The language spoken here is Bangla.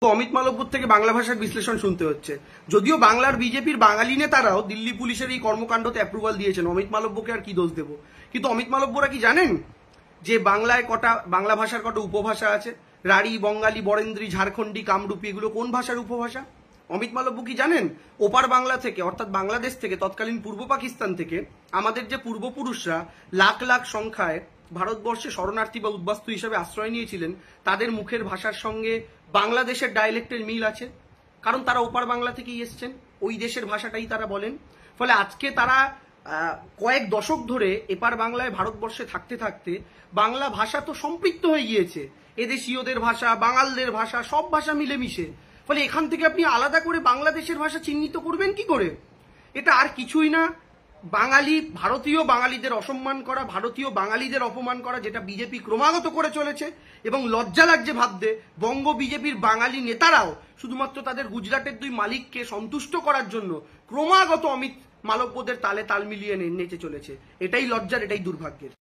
অমিত মালব্যর থেকে বাংলা ভাষার বিশ্লেষণ শুনতে হচ্ছে। যদিও বাংলার বিজেপির বাঙালি নেতারাও দিল্লি পুলিশের এই কর্মকাণ্ডতে অ্যাপ্রুভাল দিয়েছেন, অমিত মালব্যকে আর কি দোষ দেব। কিন্তু অমিত মালব্যরা কি জানেন যে বাংলা ভাষার কটা উপভাষা আছে? রাঢ়ী, বঙ্গালী, বরেন্দ্রী, ঝাড়খণ্ডী, কামরূপী, এগুলো কোন ভাষার উপভাষা? অমিত মালব্য কি জানেন? ওপার বাংলা থেকে, অর্থাৎ বাংলাদেশ থেকে, তৎকালীন পূর্ব পাকিস্তান থেকে আমাদের যে পূর্বপুরুষরা লাখ লাখ সংখ্যায় ভারতবর্ষে শরণার্থী বা উদ্বাস্তু হিসেবে আশ্রয় নিয়েছিলেন, তাদের মুখের ভাষার সঙ্গে বাংলাদেশের ডায়ালেক্টের মিল আছে, কারণ তারা ওপার বাংলা থেকেই এসছেন, ওই দেশের ভাষাটাই তারা বলেন। ফলে আজকে তারা কয়েক দশক ধরে এপার বাংলায় ভারতবর্ষে থাকতে থাকতে বাংলা ভাষা তো সম্পৃক্ত হয়ে গিয়েছে এদেশীয়দের ভাষা, বাঙালদের ভাষা, সব ভাষা মিলেমিশে। ফলে এখান থেকে আপনি আলাদা করে বাংলাদেশের ভাষা চিহ্নিত করবেন কি করে? এটা আর কিছুই না, বাঙালি, ভারতীয় বাঙালিদের অসম্মান করা, ভারতীয় বাঙালিদের অপমান করা, যেটা বিজেপি ক্রমাগত করে চলেছে। এবং লজ্জা লাগছে ভাবতে, বঙ্গ বিজেপির বাঙালি নেতারাও শুধুমাত্র তাদের গুজরাটের দুই মালিককে সন্তুষ্ট করার জন্য ক্রমাগত অমিত মালব্যদের তালে তাল মিলিয়ে নেচে চলেছে। এটাই লজ্জার, এটাই দুর্ভাগ্যের।